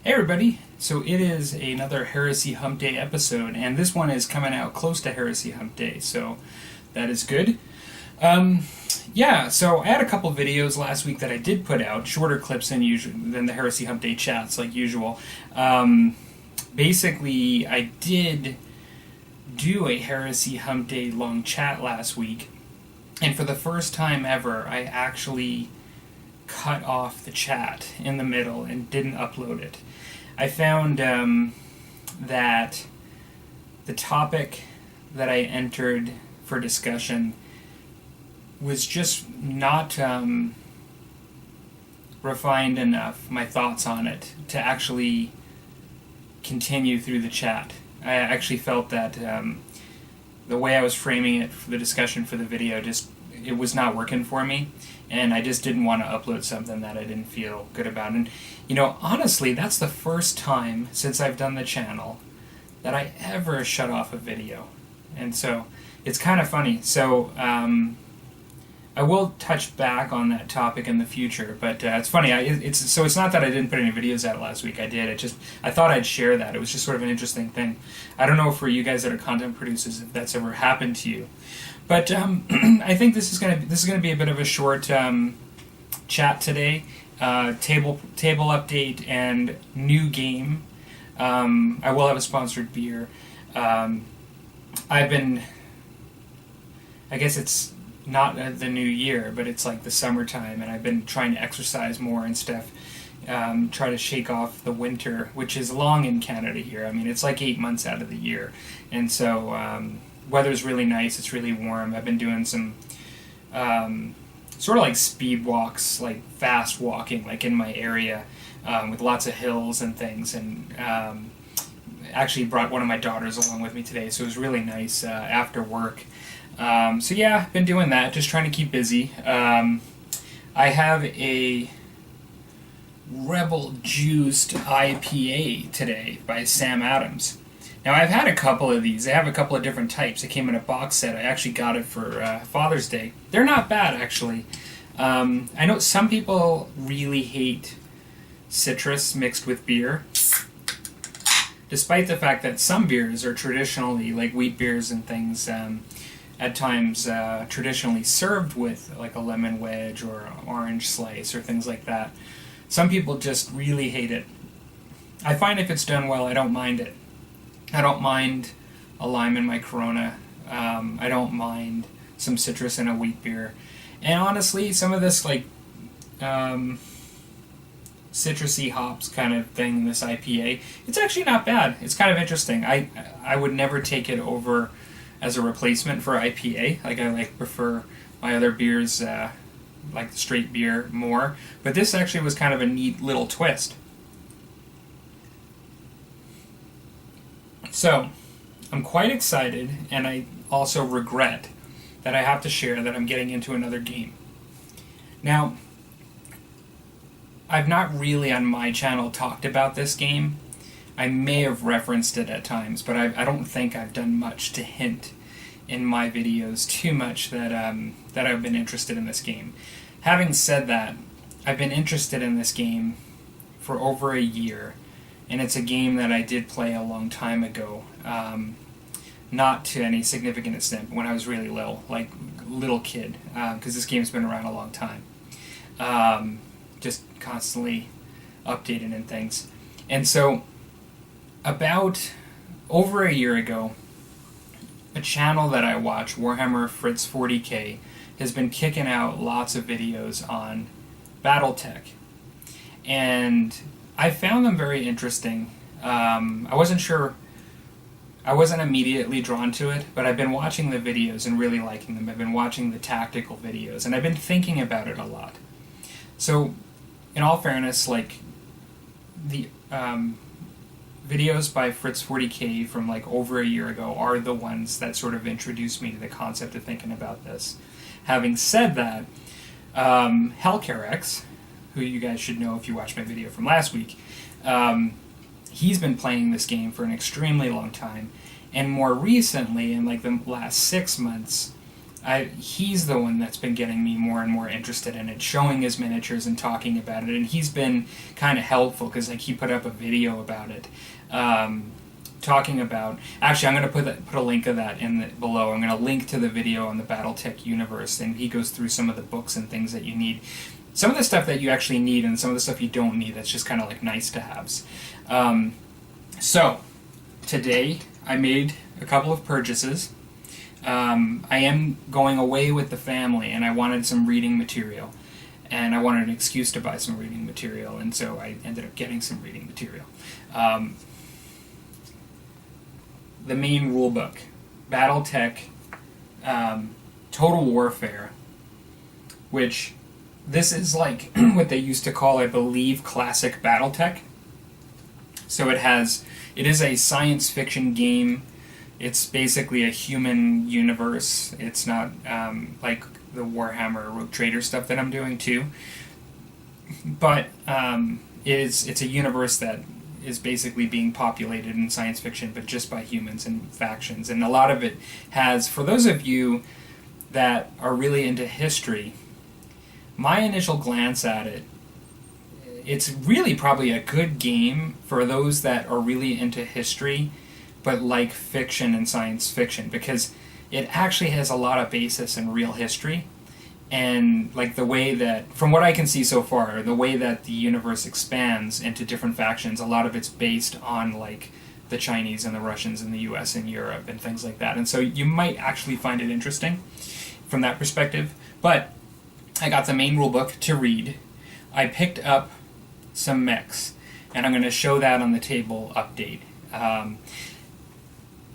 Hey everybody! So it is another Heresy Hump Day episode, and this one is coming out close to Heresy Hump Day, so that is good. So I had a couple videos last week that I did put out, shorter clips than the Heresy Hump Day chats like usual. Basically, I did do a Heresy Hump Day long chat last week, and for the first time ever, I actually cut off the chat in the middle and didn't upload it. I found that the topic that I entered for discussion was just not refined enough, my thoughts on it, to actually continue through the chat. I actually felt that the way I was framing it for the discussion for the video, it was not working for me, and I just didn't want to upload something that I didn't feel good about. And, honestly, that's the first time since I've done the channel that I ever shut off a video. And so, it's kind of funny. So, I will touch back on that topic in the future, but it's funny. It's not that I didn't put any videos out last week. I did. I thought I'd share that. It was just sort of an interesting thing. I don't know for you guys that are content producers if that's ever happened to you, but I think this is gonna be a bit of a short chat today. Table update and new game. I will have a sponsored beer. I guess it's not the new year, but it's like the summertime, and I've been trying to exercise more and stuff, try to shake off the winter, which is long in Canada here. I mean, it's like 8 months out of the year, and so weather's really nice, it's really warm. I've been doing some sort of like speed walks, like fast walking, like in my area, with lots of hills and things, and actually brought one of my daughters along with me today, so it was really nice after work. So yeah, been doing that, just trying to keep busy. I have a Rebel Juiced IPA today by Sam Adams. Now, I've had a couple of these. I have a couple of different types. It came in a box set. I actually got it for Father's Day. They're not bad, actually. I know some people really hate citrus mixed with beer, despite the fact that some beers are traditionally, like wheat beers and things, at times traditionally served with like a lemon wedge or orange slice or things like that. Some people just really hate it. I find if it's done well, I don't mind it. I don't mind a lime in my Corona. I don't mind some citrus in a wheat beer. And honestly, some of this like citrusy hops kind of thing, this IPA, it's actually not bad. It's kind of interesting. I would never take it over as a replacement for IPA. Like, I prefer my other beers, like the straight beer, more. But this actually was kind of a neat little twist. So, I'm quite excited, and I also regret that I have to share that I'm getting into another game. Now, I've not really on my channel talked about this game. I may have referenced it at times, but I don't think I've done much to hint in my videos too much that I've been interested in this game. Having said that, I've been interested in this game for over a year, and it's a game that I did play a long time ago, not to any significant extent, when I was really little, like little kid, because this game's been around a long time. Just constantly updated and things. And so, about over a year ago, a channel that I watch, Warhammer Fritz 40K, has been kicking out lots of videos on Battletech. And I found them very interesting. I wasn't immediately drawn to it, but I've been watching the videos and really liking them. I've been watching the tactical videos, and I've been thinking about it a lot. So, in all fairness, like, the videos by Fritz 40K from like over a year ago are the ones that sort of introduced me to the concept of thinking about this. Having said that, Helecarexe, who you guys should know if you watched my video from last week, he's been playing this game for an extremely long time, and more recently, in like the last 6 months, he's the one that's been getting me more and more interested in it, showing his miniatures and talking about it, and he's been kind of helpful because like he put up a video about it, talking about. Actually, I'm going to put a link of that below. I'm going to link to the video on the BattleTech universe, and he goes through some of the books and things that you need, some of the stuff that you actually need, and some of the stuff you don't need. That's just kind of like nice to haves. So today I made a couple of purchases. I am going away with the family, and I wanted some reading material, and I wanted an excuse to buy some reading material, and so I ended up getting some reading material. The main rulebook, Battletech, Total Warfare, which this is like what they used to call, I believe, classic Battletech. So it is a science fiction game. It's basically a human universe. It's not like the Warhammer Rogue Trader stuff that I'm doing too. But it's a universe that is basically being populated in science fiction, but just by humans and factions. And a lot of it has, for those of you that are really into history, my initial glance at it, it's really probably a good game for those that are really into history but like fiction and science fiction, because it actually has a lot of basis in real history, and like the way that, from what I can see so far, the way that the universe expands into different factions, a lot of it's based on like the Chinese and the Russians and the US and Europe and things like that, and so you might actually find it interesting from that perspective. But I got the main rulebook to read. I picked up some mechs, and I'm going to show that on the table update.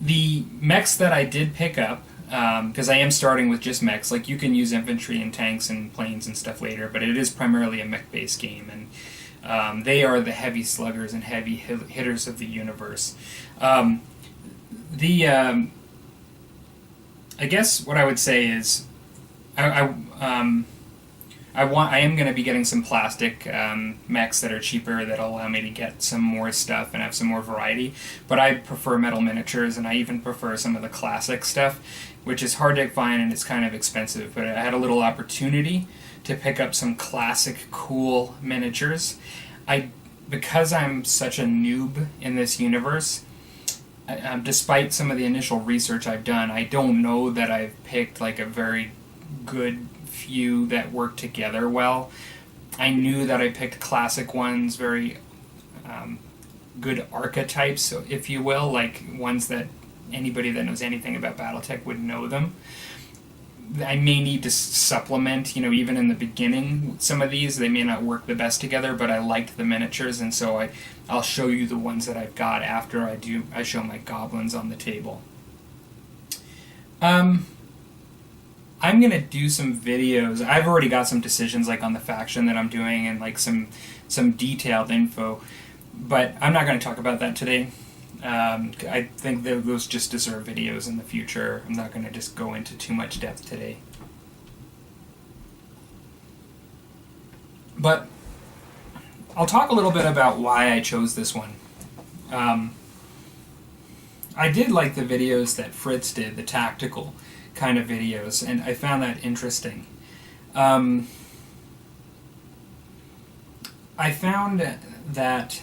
The mechs that I did pick up, because I am starting with just mechs, like you can use infantry and tanks and planes and stuff later, but it is primarily a mech-based game, and they are the heavy sluggers and heavy hitters of the universe. I guess what I would say is, I am going to be getting some plastic mechs that are cheaper that'll allow me to get some more stuff and have some more variety. But I prefer metal miniatures, and I even prefer some of the classic stuff, which is hard to find and it's kind of expensive. But I had a little opportunity to pick up some classic, cool miniatures. Because I'm such a noob in this universe, despite some of the initial research I've done, I don't know that I've picked like a very good few that work together well. I knew that I picked classic ones, very good archetypes, if you will, like ones that anybody that knows anything about Battletech would know them. I may need to supplement, even in the beginning, some of these, they may not work the best together, but I liked the miniatures, and so I'll show you the ones that I've got after I show my goblins on the table. I'm going to do some videos. I've already got some decisions like on the faction that I'm doing and like some detailed info, but I'm not going to talk about that today. I think that those just deserve videos in the future. I'm not going to just go into too much depth today. But I'll talk a little bit about why I chose this one. I did like the videos that Fritz did, the tactical kind of videos, and I found that interesting. I found that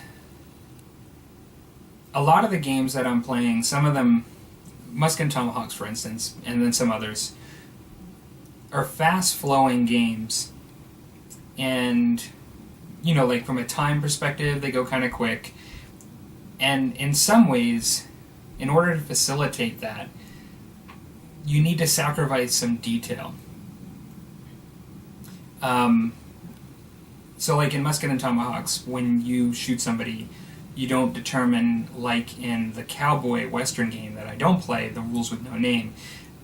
a lot of the games that I'm playing, some of them, Musket and Tomahawks for instance, and then some others, are fast-flowing games, and like from a time perspective, they go kind of quick, and in some ways, in order to facilitate that, you need to sacrifice some detail. So like in Musket and Tomahawks, when you shoot somebody, you don't determine, like in the cowboy western game that I don't play, the Rules with No Name,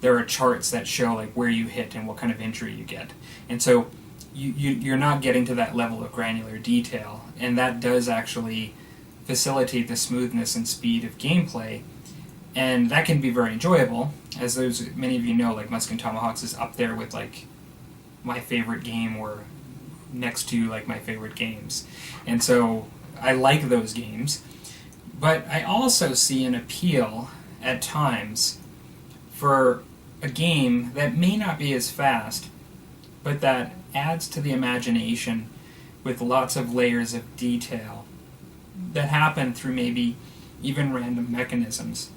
there are charts that show like where you hit and what kind of injury you get. And so you're not getting to that level of granular detail, and that does actually facilitate the smoothness and speed of gameplay. And that can be very enjoyable, as many of you know, like Musket and Tomahawks is up there with like my favorite game, or next to like my favorite games. And so I like those games, but I also see an appeal at times for a game that may not be as fast, but that adds to the imagination with lots of layers of detail that happen through maybe even random mechanisms.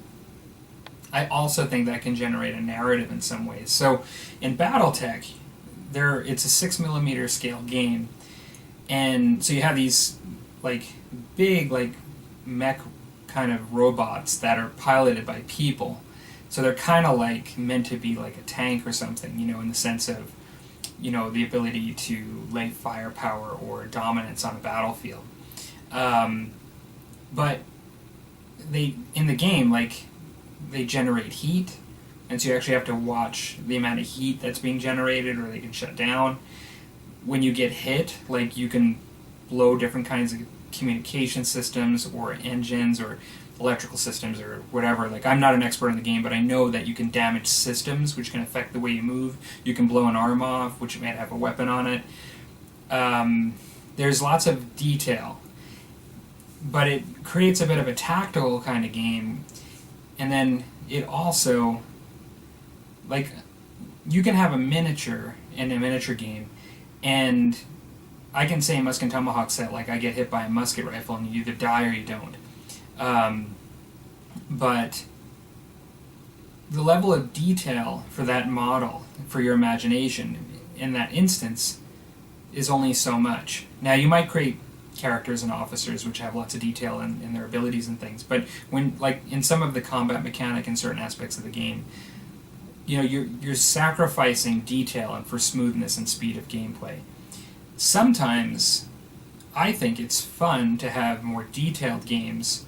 I also think that can generate a narrative in some ways. So in Battletech, it's a 6mm scale game, and so you have these like big like mech kind of robots that are piloted by people. So they're kind of like meant to be like a tank or something, in the sense of, the ability to lay firepower or dominance on a battlefield. But in the game, like, they generate heat, and so you actually have to watch the amount of heat that's being generated, or they can shut down. When you get hit, like, you can blow different kinds of communication systems or engines or electrical systems or whatever. Like, I'm not an expert in the game, but I know that you can damage systems, which can affect the way you move. You can blow an arm off, which might have a weapon on it. There's lots of detail, but it creates a bit of a tactical kind of game. And then it also, like, you can have a miniature in a miniature game, and I can say Musk and Tomahawk set, like, I get hit by a musket rifle and you either die or you don't. But the level of detail for that model, for your imagination, in that instance, is only so much. Now, you might create characters and officers which have lots of detail in their abilities and things, but when, like, in some of the combat mechanic in certain aspects of the game, you're sacrificing detail and for smoothness and speed of gameplay. Sometimes I think it's fun to have more detailed games,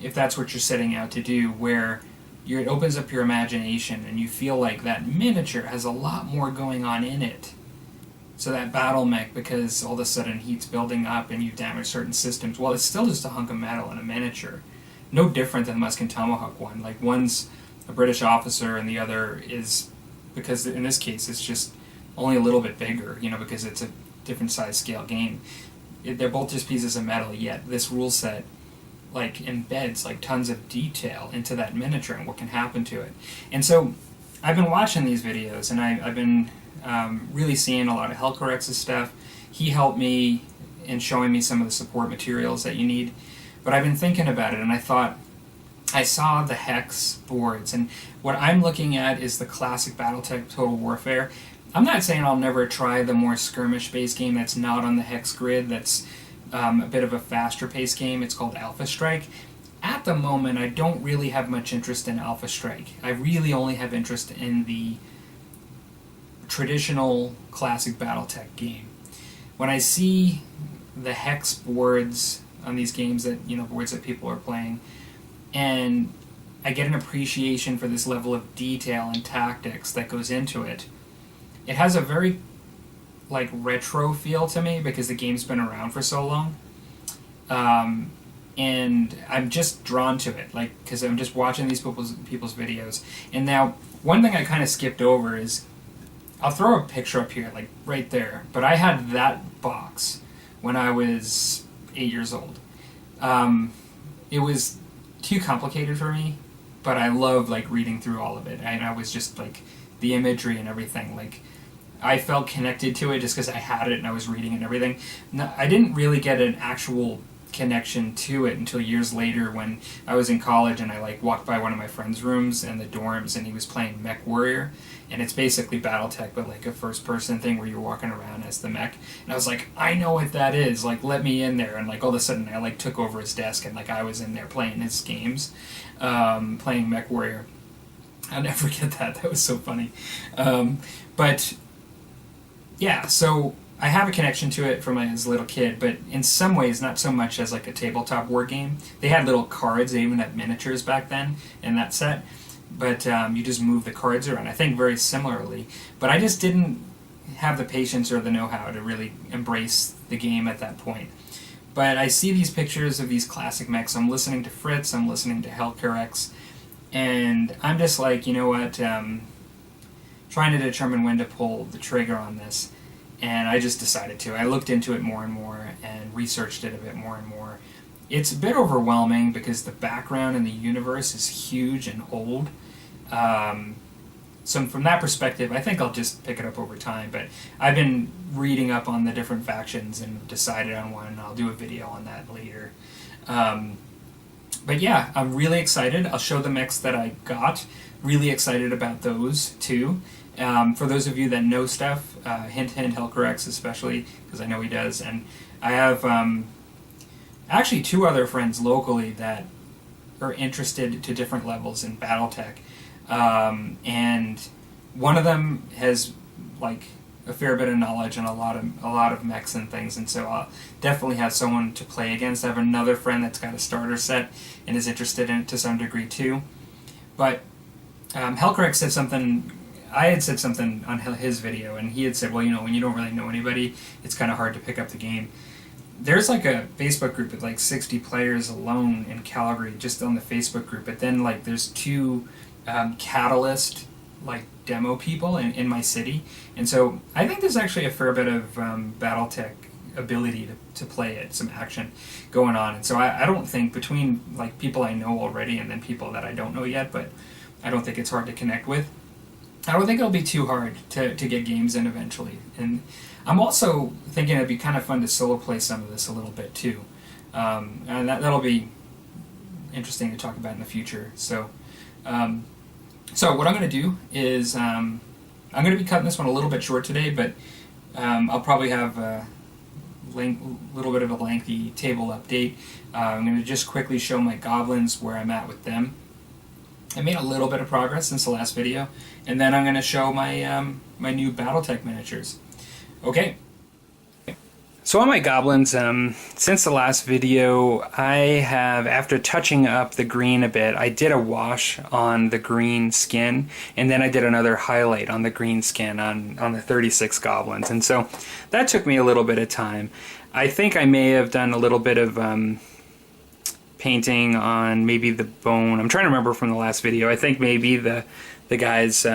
if that's what you're setting out to do, where it opens up your imagination and you feel like that miniature has a lot more going on in it. So that battle mech, because all of a sudden heat's building up and you damage certain systems, well, it's still just a hunk of metal and a miniature. No different than the Musk and Tomahawk one. Like, one's a British officer and the other is, because in this case it's just only a little bit bigger, because it's a different size scale game. They're both just pieces of metal, yet this rule set, like, embeds like tons of detail into that miniature and what can happen to it. And so I've been watching these videos, and I've been really seeing a lot of Helecarex's stuff. He helped me in showing me some of the support materials that you need. But I've been thinking about it, and I thought, I saw the Hex boards, and what I'm looking at is the classic Battletech Total Warfare. I'm not saying I'll never try the more skirmish-based game that's not on the Hex grid, that's a bit of a faster-paced game. It's called Alpha Strike. At the moment, I don't really have much interest in Alpha Strike. I really only have interest in the traditional classic Battletech game. When I see the Hex boards on these games that, boards that people are playing, and I get an appreciation for this level of detail and tactics that goes into it, it has a very, like, retro feel to me because the game's been around for so long. And I'm just drawn to it, like, because I'm just watching these people's videos. And now, one thing I kind of skipped over is, I'll throw a picture up here, like, right there, but I had that box when I was 8 years old. It was too complicated for me, but I loved, like, reading through all of it, and I was just, like, the imagery and everything, like, I felt connected to it just because I had it and I was reading it and everything. No, I didn't really get an actual connection to it until years later when I was in college and I, like, walked by one of my friend's rooms in the dorms and he was playing Mech Warrior, and it's basically Battletech but like a first person thing where you're walking around as the mech, and I was like, I know what that is, like, let me in there. And, like, all of a sudden I, like, took over his desk and, like, I was in there playing his games, playing Mech Warrior. I'll never forget that. That was so funny. But yeah, so I have a connection to it from as a little kid, but in some ways not so much as, like, a tabletop war game. They had little cards, they even had miniatures back then in that set, but you just move the cards around, I think very similarly. But I just didn't have the patience or the know-how to really embrace the game at that point. But I see these pictures of these classic mechs, I'm listening to Fritz, I'm listening to Helecarexe, and I'm just like, you know what, trying to determine when to pull the trigger on this, and I just decided to. I looked into it more and more and researched it a bit more and more. It's a bit overwhelming because the background in the universe is huge and old. So from that perspective, I think I'll just pick it up over time. But I've been reading up on the different factions and decided on one, and I'll do a video on that later. But yeah, I'm really excited. I'll show the mechs that I got. Really excited about those too. For those of you that know Steph, hint hint, Helecarexe especially, because I know he does. And I have actually 2 other friends locally that are interested to different levels in Battletech. And one of them has like a fair bit of knowledge and a lot of mechs and things, and so I'll definitely have someone to play against. I have another friend that's got a starter set and is interested in it to some degree too. But Helecarexe said something. I had said something on his video, and he had said, well, you know, when you don't really know anybody, it's kind of hard to pick up the game. There's like a Facebook group with like 60 players alone in Calgary, just on the Facebook group. But then like there's 2 Catalyst like demo people in my city, and so I think there's actually a fair bit of Battletech ability to play it, some action going on. And so I don't think, between like people I know already and then people that I don't know yet, but I don't think it's hard to connect with, I don't think it'll be too hard to get games in eventually. And I'm also thinking it'd be kind of fun to solo play some of this a little bit too, and that'll be interesting to talk about in the future. So so what I'm going to do is I'm going to be cutting this one a little bit short today, but I'll probably have a little bit of a lengthy table update. I'm going to just quickly show my goblins where I'm at with them. I made a little bit of progress since the last video, and then I'm going to show my my new Battletech miniatures. Okay. So on my goblins, since the last video, I have, after touching up the green a bit, I did a wash on the green skin, and then I did another highlight on the green skin on the 36 goblins, and so that took me a little bit of time. I think I may have done a little bit of painting on maybe the bone. I'm trying to remember from the last video. I think maybe the guy's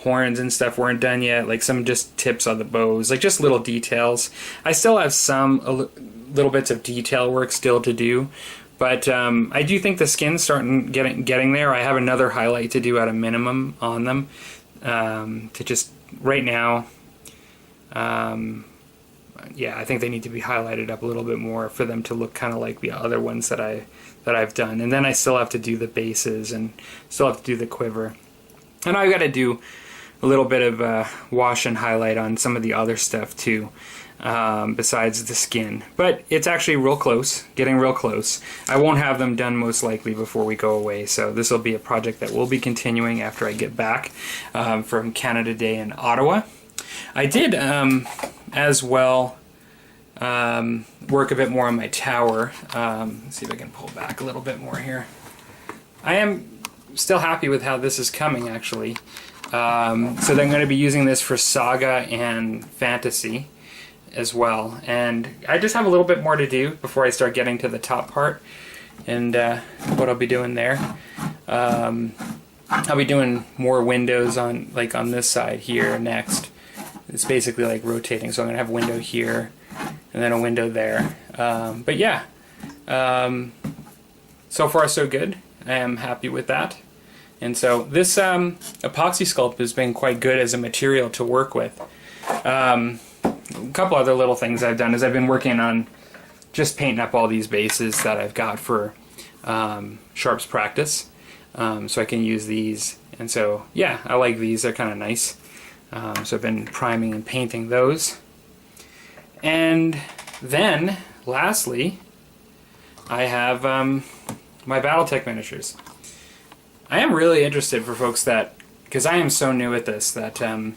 horns and stuff weren't done yet, like some just tips on the bows, like just little details. I still have some little bits of detail work still to do, but I do think the skin's starting getting there. I have another highlight to do at a minimum on them, to just right now. Yeah, I think they need to be highlighted up a little bit more for them to look kind of like the other ones that I've done. And then I still have to do the bases and still have to do the quiver, and I've got to do a little bit of wash and highlight on some of the other stuff too, besides the skin. But it's actually real close, getting real close. I won't have them done most likely before we go away, so this will be a project that will be continuing after I get back from Canada Day in Ottawa. I did as well work a bit more on my tower. Let's see if I can pull back a little bit more here. I am still happy with how this is coming, actually. So I'm going to be using this for Saga and Fantasy as well. And I just have a little bit more to do before I start getting to the top part and what I'll be doing there. I'll be doing more windows on this side here next. It's basically like rotating, so I'm going to have a window here and then a window there. But yeah, so far so good. I am happy with that. And so this epoxy sculpt has been quite good as a material to work with. A couple other little things I've done is I've been working on just painting up all these bases that I've got for Sharp's practice, so I can use these. And so yeah, I like these, they're kind of nice. So I've been priming and painting those. And then lastly, I have my Battletech miniatures. I am really interested for folks that, because I am so new at this, that I'm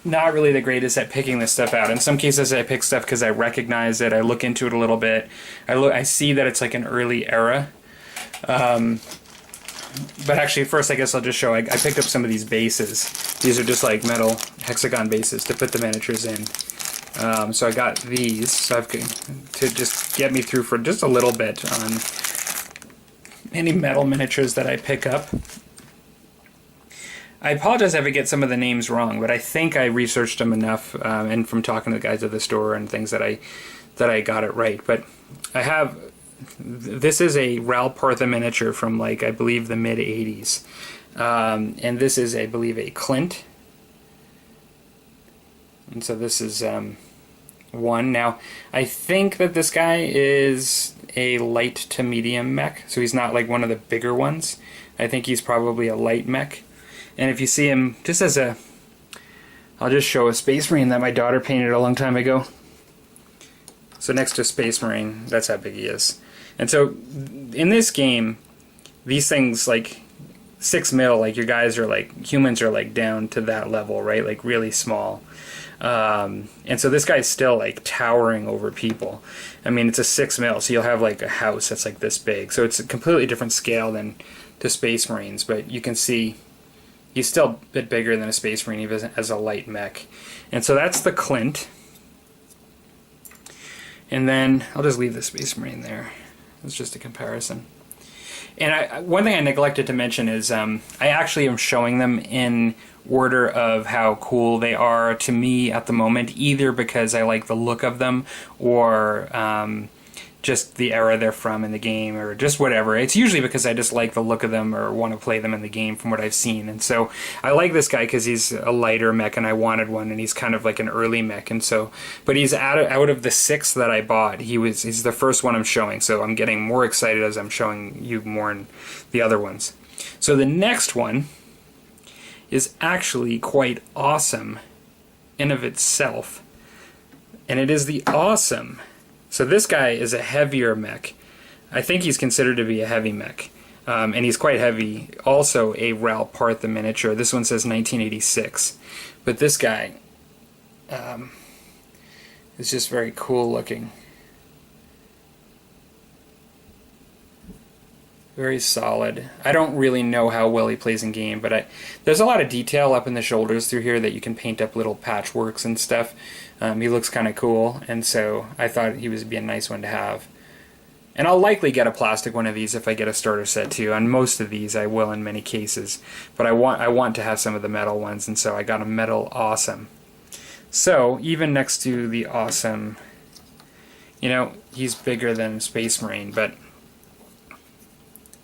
not really the greatest at picking this stuff out. In some cases I pick stuff because I recognize it, I look into it a little bit, I see that it's like an early era. But actually first I guess I'll just show, I picked up some of these bases. These are just like metal hexagon bases to put the miniatures in. So I got these, so I've to just get me through for just a little bit on any metal miniatures that I pick up. I apologize if I get some of the names wrong, but I think I researched them enough, and from talking to the guys at the store and things that I got it right. But I have this is a Ral Partha miniature from, like, I believe the mid-80s. And this is, I believe, a Clint. And so this is one. Now, I think that this guy is a light to medium mech, so he's not like one of the bigger ones. I think he's probably a light mech. And if you see him, just as a... I'll just show a Space Marine that my daughter painted a long time ago. So next to Space Marine, that's how big he is. And so, in this game, these things, like, 6 mil, like, your guys are, like, humans are, like, down to that level, right? Like, really small. And so this guy's still, like, towering over people. I mean, it's a 6 mil, so you'll have, like, a house that's, like, this big. So it's a completely different scale than to Space Marines, but you can see he's still a bit bigger than a Space Marine, even as a light mech. And so that's the Clint. And then, I'll just leave the Space Marine there. It's just a comparison. And one thing I neglected to mention is I actually am showing them in order of how cool they are to me at the moment, either because I like the look of them or just the era they're from in the game or just whatever. It's usually because I just like the look of them or want to play them in the game from what I've seen. And so I like this guy because he's a lighter mech and I wanted one, and he's kind of like an early mech. And so, but he's out of the 6 that I bought, he's the first one I'm showing. So I'm getting more excited as I'm showing you more in the other ones. So the next one is actually quite awesome in of itself. And it is the Awesome. So this guy is a heavier mech. I think he's considered to be a heavy mech. And he's quite heavy. Also a Ral Partha miniature. This one says 1986. But this guy is just very cool looking. Very solid. I don't really know how well he plays in game, but there's a lot of detail up in the shoulders through here that you can paint up little patchworks and stuff. He looks kind of cool, and so I thought he would be a nice one to have. And I'll likely get a plastic one of these if I get a starter set too. On most of these I will in many cases, but I want to have some of the metal ones, and so I got a metal Awesome. So even next to the Awesome, you know, he's bigger than Space Marine, but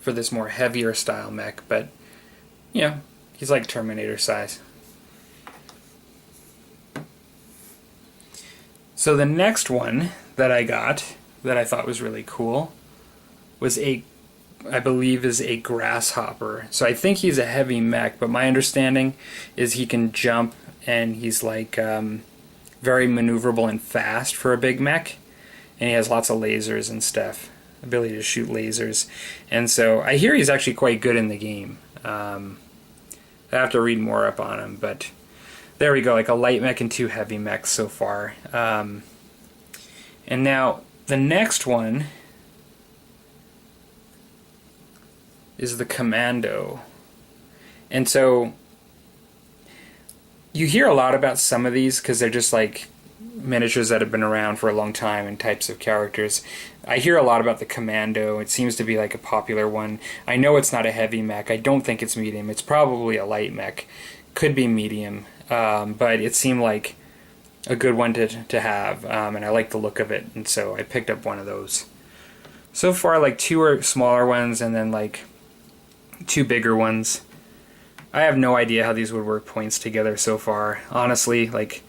for this more heavier style mech, but you know, he's like Terminator size. So the next one that I got that I thought was really cool was I believe is a Grasshopper. So I think he's a heavy mech, but my understanding is he can jump and he's like very maneuverable and fast for a big mech, and he has lots of lasers and stuff, ability to shoot lasers, and so I hear he's actually quite good in the game. I have to read more up on him, but there we go, like a light mech and 2 heavy mechs so far. And now the next one is the Commando. And so you hear a lot about some of these because they're just like miniatures that have been around for a long time and types of characters. I hear a lot about the Commando. It seems to be like a popular one. I know it's not a heavy mech. I don't think it's medium. It's probably a light mech. Could be medium. But it seemed like a good one to have, and I like the look of it, and so I picked up one of those. So far, like 2 are smaller ones and then like 2 bigger ones. I have no idea how these would work points together so far. Honestly, like,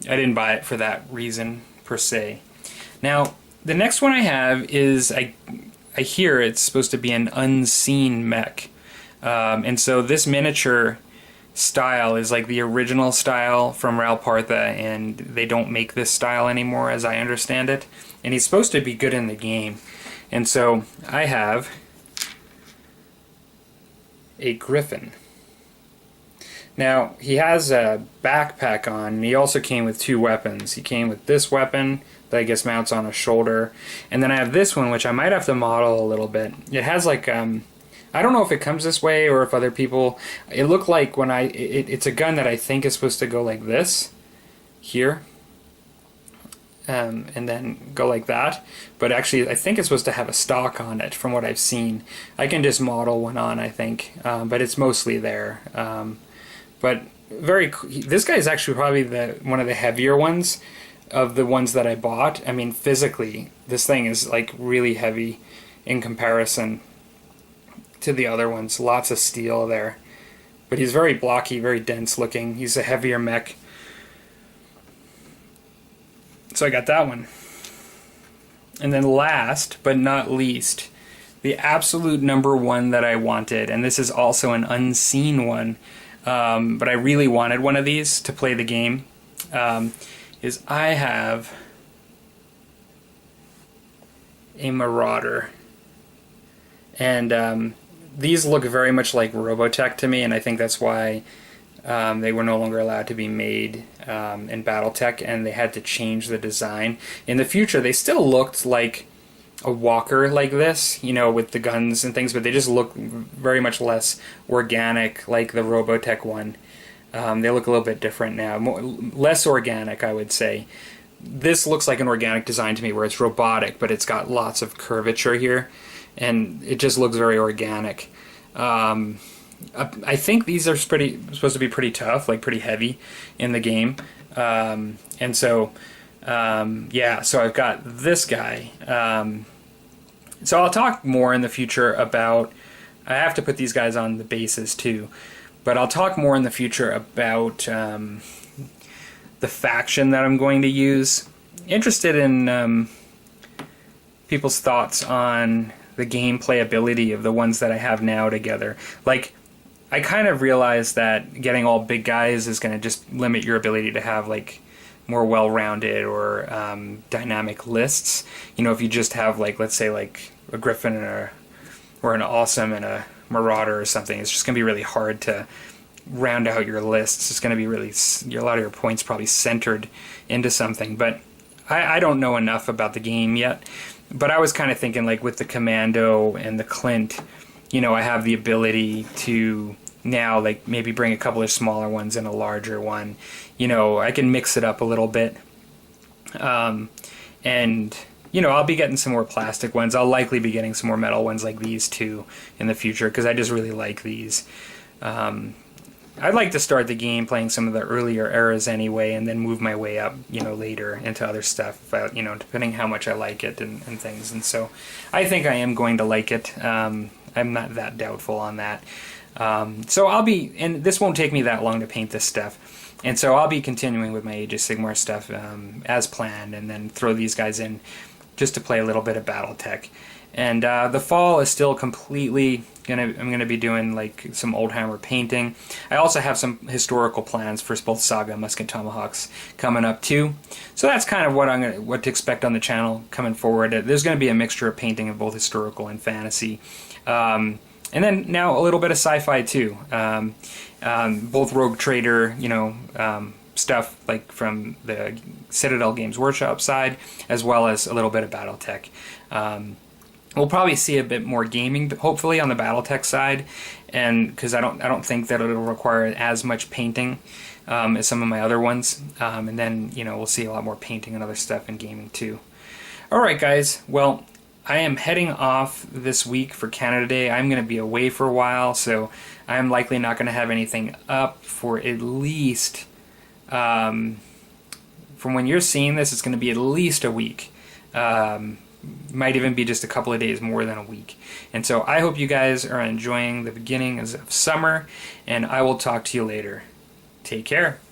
I didn't buy it for that reason per se. Now, the next one I have is, I hear it's supposed to be an unseen mech. And so this miniature style is like the original style from Ral Partha, and they don't make this style anymore as I understand it. And he's supposed to be good in the game. And so I have a Griffin. Now, he has a backpack on, and he also came with 2 weapons. He came with this weapon that I guess mounts on a shoulder, and then I have this one, which I might have to model a little bit. It has like, I don't know if it comes this way or if other people, it looked like when it's a gun that I think is supposed to go like this, here, and then go like that, but actually I think it's supposed to have a stock on it from what I've seen. I can just model one on, I think, but it's mostly there. But this guy is actually probably one of the heavier ones. of the ones that I bought. I mean, physically, this thing is like really heavy in comparison to the other ones. Lots of steel there. But he's very blocky, very dense looking. He's a heavier mech. So I got that one. And then last but not least, the absolute number one that I wanted, and this is also an unseen one, but I really wanted one of these to play the game, is I have a Marauder. And these look very much like Robotech to me, and I think that's why they were no longer allowed to be made in Battletech, and they had to change the design. In the future, they still looked like a walker like this, you know, with the guns and things, but they just look very much less organic like the Robotech one. They look a little bit different now, less organic, I would say. This looks like an organic design to me, where it's robotic, but it's got lots of curvature here, and it just looks very organic. I think these are supposed to be pretty tough, like pretty heavy in the game. And so, yeah, so I've got this guy. So I'll talk more in the future about, I have to put these guys on the bases too, but I'll talk more in the future about the faction that I'm going to use. Interested in people's thoughts on the game playability of the ones that I have now together. Like, I kind of realized that getting all big guys is going to just limit your ability to have like more well-rounded or dynamic lists. You know, if you just have like, let's say like a Griffin and or an Awesome and a Marauder or something, it's just going to be really hard to round out your lists. It's going to be really, a lot of your points probably centered into something. But I don't know enough about the game yet. But I was kind of thinking, like, with the Commando and the Clint, you know, I have the ability to now, like, maybe bring a couple of smaller ones and a larger one. You know, I can mix it up a little bit. And, you know, I'll be getting some more plastic ones. I'll likely be getting some more metal ones like these, too, in the future, because I just really like these. I'd like to start the game playing some of the earlier eras anyway, and then move my way up, you know, later into other stuff, you know, depending how much I like it and things. And so I think I am going to like it. I'm not that doubtful on that. So I'll be, and this won't take me that long to paint this stuff. And so I'll be continuing with my Age of Sigmar stuff as planned, and then throw these guys in just to play a little bit of Battletech. And the fall is still completely I'm gonna be doing like some Oldhammer painting. I also have some historical plans for both Saga and Musket Tomahawks coming up too. So that's kind of what to expect on the channel coming forward. There's gonna be a mixture of painting of both historical and fantasy. And then now a little bit of sci-fi too. Both Rogue Trader, you know, stuff like from the Citadel Games Workshop side, as well as a little bit of Battletech. We'll probably see a bit more gaming, hopefully, on the Battletech side, and because I don't think that it'll require as much painting as some of my other ones. And then, you know, we'll see a lot more painting and other stuff in gaming too. All right, guys. Well, I am heading off this week for Canada Day. I'm going to be away for a while, so I'm likely not going to have anything up for at least, from when you're seeing this, it's going to be at least a week. Might even be just a couple of days more than a week. And so I hope you guys are enjoying the beginning of summer, and I will talk to you later. Take care.